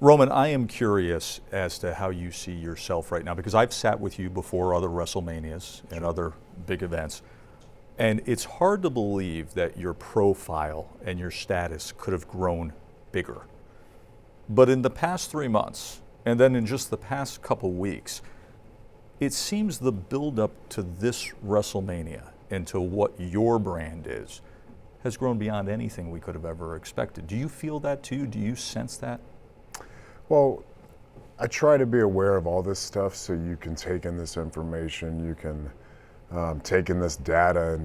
Roman, I am curious as to how you see yourself right now, because I've sat with you before other WrestleManias and other big events, and it's hard to believe that your profile and your status could have grown bigger. But in the past 3 months, and then in just the past couple weeks, it seems the buildup to this WrestleMania and to what your brand is has grown beyond anything we could have ever expected. Do you feel that too? Do you sense that? Well, I try to be aware of all this stuff so you can take in this information, you can take in this data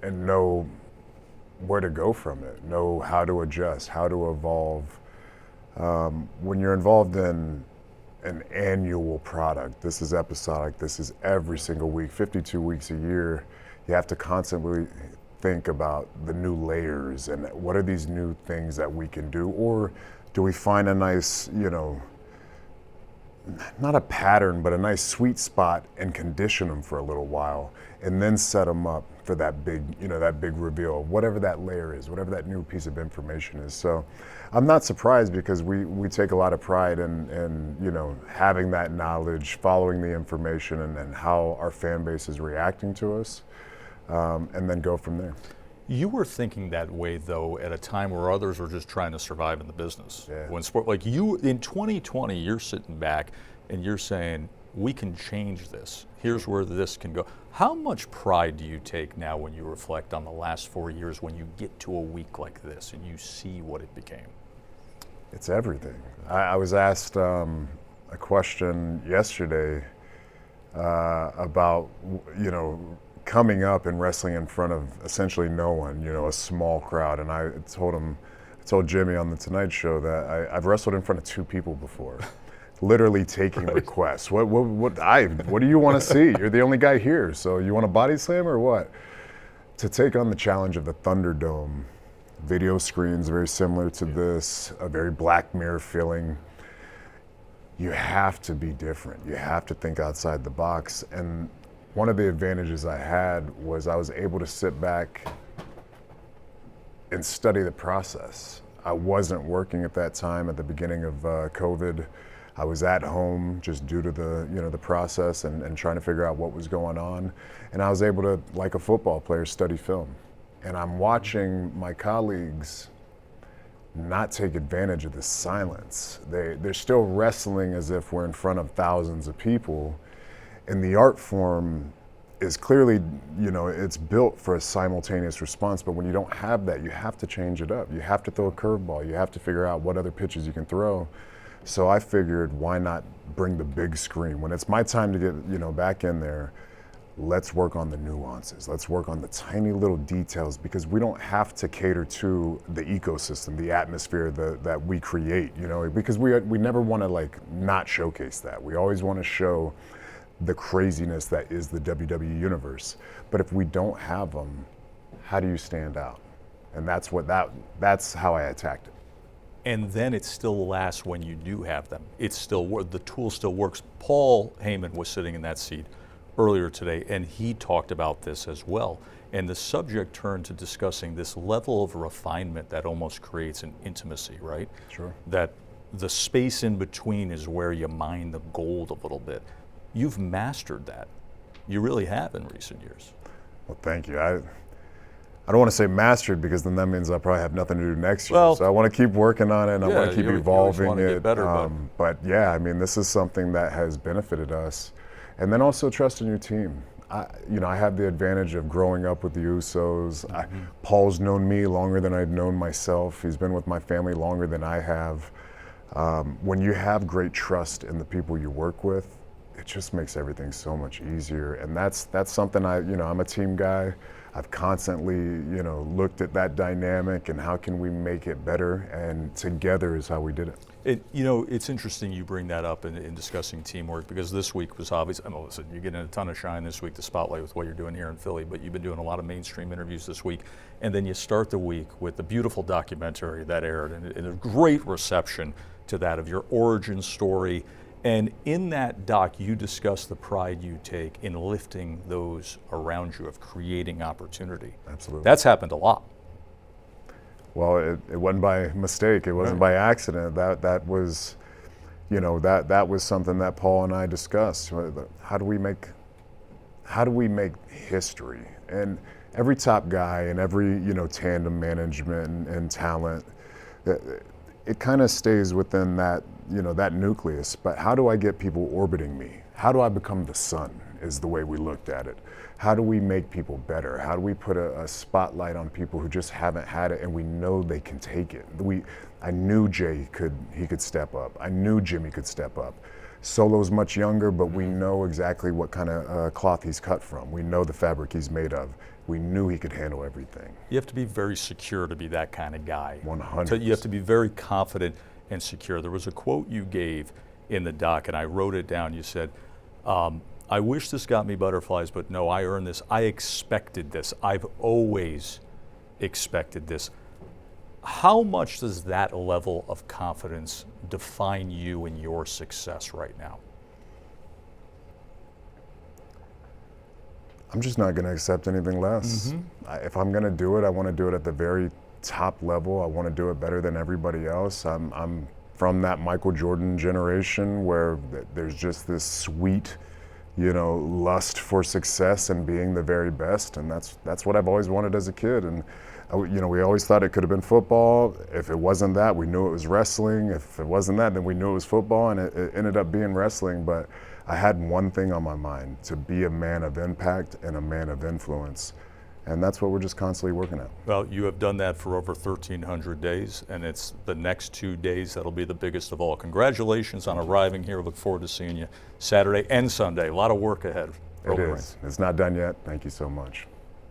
and know where to go from it, know how to adjust, how to evolve. When you're involved in an annual product, this is episodic, this is every single week, 52 weeks a year, you have to constantly think about the new layers and what are these new things that we can do, or do we find a nice, not a pattern, but a nice sweet spot and condition them for a little while and then set them up for that big, that big reveal, whatever that layer is, whatever that new piece of information is. So I'm not surprised because we take a lot of pride in having that knowledge, following the information and how our fan base is reacting to us, and then go from there. You were thinking that way, though, at a time where others were just trying to survive in the business. Yeah. When sport, like you, in 2020, you're sitting back and you're saying, we can change this. Here's where this can go. How much pride do you take now when you reflect on the last 4 years when you get to a week like this and you see what it became? It's everything. I was asked a question yesterday about, coming up and wrestling in front of essentially no one, a small crowd. And I told Jimmy on the Tonight Show that I've wrestled in front of 2 people before, literally taking requests. What do you want to see? You're the only guy here, so you want a body slam or what? To take on the challenge of the Thunderdome, video screens very similar to this, a very Black Mirror feeling. You have to be different. You have to think outside the box. And one of the advantages I had was I was able to sit back and study the process. I wasn't working at that time at the beginning of COVID. I was at home just due to the process and trying to figure out what was going on. And I was able to, like a football player, study film. And I'm watching my colleagues not take advantage of the silence. They're still wrestling as if we're in front of thousands of people. And the art form is clearly, it's built for a simultaneous response, but when you don't have that, you have to change it up. You have to throw a curveball. You have to figure out what other pitches you can throw. So I figured, why not bring the big screen? When it's my time to get, back in there, let's work on the nuances. Let's work on the tiny little details, because we don't have to cater to the ecosystem, the atmosphere that we create, because we never want to not showcase that. We always want to show the craziness that is the WWE universe. But if we don't have them, how do you stand out? And that's how I attacked it. And then it still lasts when you do have them. The tool still works. Paul Heyman was sitting in that seat earlier today, and he talked about this as well. And the subject turned to discussing this level of refinement that almost creates an intimacy, right? Sure. That the space in between is where you mine the gold a little bit. You've mastered that. You really have in recent years. Well, thank you. I don't want to say mastered, because then that means I'll probably have nothing to do next year. Well, so I want to keep working on it, and I want to keep evolving you want to it. get better, but yeah, this is something that has benefited us. And then also trust in your team. I have the advantage of growing up with the Usos. Mm-hmm. Paul's known me longer than I've known myself. He's been with my family longer than I have. When you have great trust in the people you work with, it just makes everything so much easier. And that's something I'm a team guy. I've constantly, looked at that dynamic and how can we make it better, and together is how we did it. It's interesting you bring that up in discussing teamwork, because this week was obvious. Listen, you're getting a ton of shine this week, the spotlight with what you're doing here in Philly, but you've been doing a lot of mainstream interviews this week. And then you start the week with the beautiful documentary that aired, and a great reception to that of your origin story. And in that doc, you discuss the pride you take in lifting those around you, of creating opportunity. Absolutely. That's happened a lot. Well, it wasn't by mistake. It wasn't by accident. That was, you know, that was something that Paul and I discussed. How do we make history? And every top guy and every, you know, tandem management and talent, it kind of stays within that, you know, that nucleus. But how do I get people orbiting me? How do I become the sun, is the way we looked at it. How do we make people better? How do we put a spotlight on people who just haven't had it and we know they can take it? I knew Jay could step up. I knew Jimmy could step up. Solo's much younger, but we know exactly what kind of cloth he's cut from. We know the fabric he's made of. We knew he could handle everything. You have to be very secure to be that kind of guy. 100. You have to be very confident and secure. There was a quote you gave in the doc, and I wrote it down. You said, I wish this got me butterflies, but no, I earned this. I expected this. I've always expected this. How much does that level of confidence define you and your success right now? I'm just not going to accept anything less. If I'm going to do it, I want to do it at the very top level. I want to do it better than everybody else. I'm from that Michael Jordan generation where there's just this sweet, you know, lust for success and being the very best, and that's what I've always wanted as a kid. And you know, we always thought it could have been football. If it wasn't that, we knew it was wrestling. If it wasn't that, then we knew it was football, and it ended up being wrestling. But I had one thing on my mind: to be a man of impact and a man of influence. And that's what we're just constantly working at. Well, you have done that for over 1,300 days, and it's the next 2 days that'll be the biggest of all. Congratulations on arriving here. Look forward to seeing you Saturday and Sunday. A lot of work ahead. It is. It's not done yet. Thank you so much.